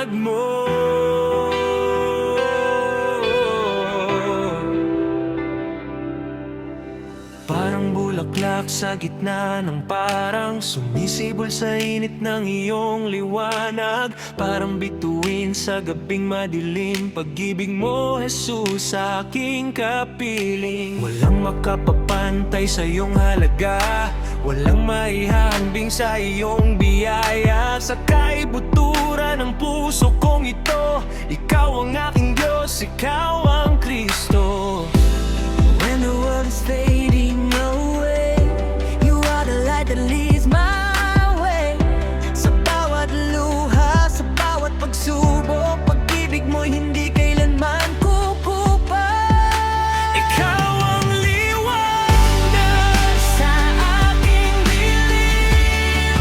liwanag mo. Parang bulaklak sa gitna ng parang sumisibol sa init ng iyong liwanag. Parang bituin sa gabing madilim, pag-ibig mo, Jesus, sa aking kapiling. Walang makapapantay sa iyong halaga, walang maihahambing sa iyong biyaya. Sa kaibuturan ng puso kong ito, ikaw ang aking Diyos, ikaw ang Kristo. When the world is fading away, you are the light that leads my way. Sa bawat luha, sa bawat pagsubok, pag-ibig mo'y hindi kailanman kukupa. Ikaw ang liwanag sa aking dilim,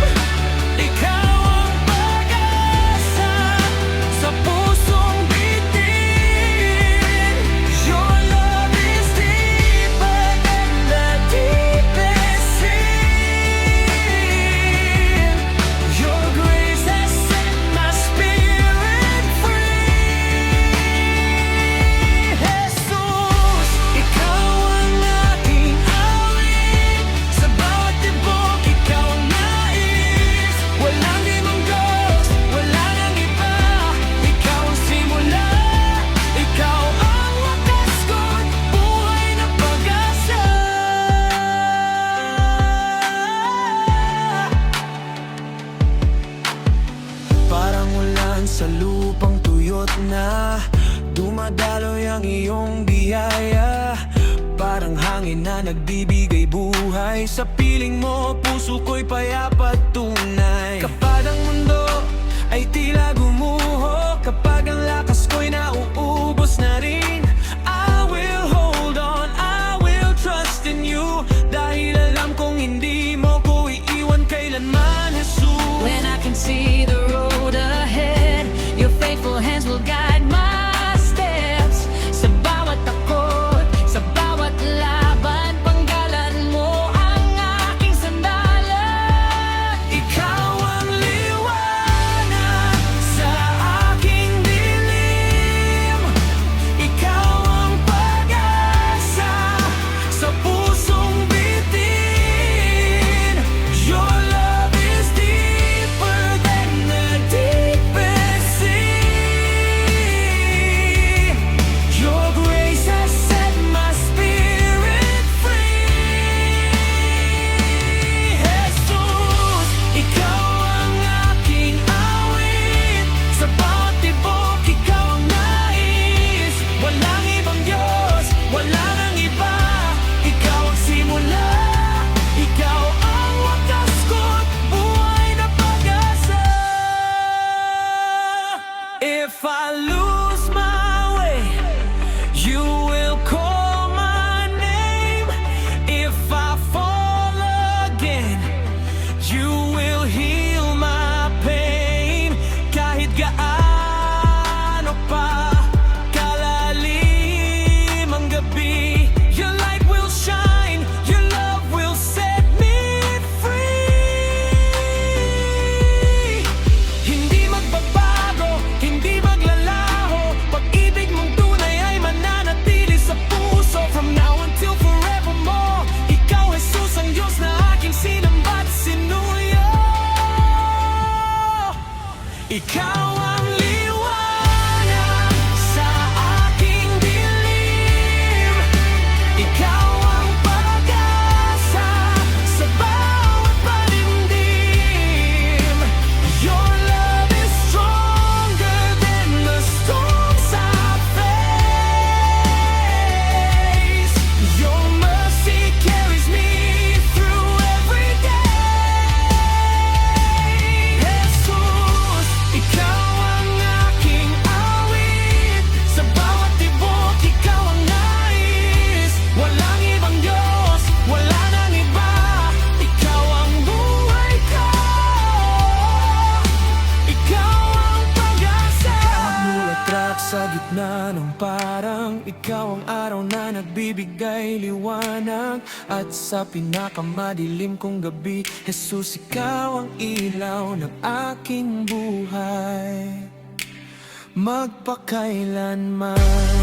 ikaw ang pag-asa sa pusong bitin. Your love is deeper than the deepest sea. Your grace has set my spirit free. Jesus, ikaw ang aking awit, sa bawat tibok ikaw ang nais. Walang limang Diyos, wala nang iba, ikaw ang simula, ikaw ang wakas ko't buhay na pag-asa. Parang ulan sa lupang tuyot na, dumadaloy ang iyong biyaya. Parang hangin na nagbibigay buhay, sa piling mo puso ko'y payapat tunay. Kapag ang mundo ay tila gumuho, kapag ang lakas ko'y nauubos na rin, I will hold on, I will trust in you, dahil alam kong hindi mo ko iiwan kailanman, Jesus. When I can see the road ahead, your faithful hands will guide my steps. Sa bawat takot, sa bawat laban, panggalan mo ang aking sandalan. Ikaw ang liwanag sa aking dilim, ikaw ang pag-asa sa pusong bitin. Your love is deeper than the deepest sea. Your grace has set my spirit free. Jesus, ikaw ang aking awit, sa bawat tibok ikaw ang nais. Walang ibang Diyos, wala nang iba, ikaw ang simula, ikaw ang wakas ko't buhay na pag-asa. If I lose my way, you will call my name. If I fall again, you will heal my pain. Kahit gaano pa kalalim ang gabi, your light will shine, your love will set me free. Hindi magbabago, hindi maglalaho, pag-ibig mong tunay ay mananatili sa puso. From now until forevermore, ikaw, Jesus, ang Diyos na aking sinamba't sinuyo. Ikaw ang liwanag sa aking dilim, ikaw ang pag-asa sa bawat palimdim. Your love is stronger than the storms I face. Your mercy carries me through every day. Jesus, ikaw ang aking awit, sa bawat tibok ikaw ang nais. Walang ibang Diyos, wala nang iba, ikaw ang buhay ko, ikaw ang pag-asa. Magmulatrak sa gitna ng parang, ikaw ang araw na nagbibigay liwanag. At sa pinakamadilim kong gabi, Jesus, ikaw ang ilaw ng aking buhay. magpakailanman.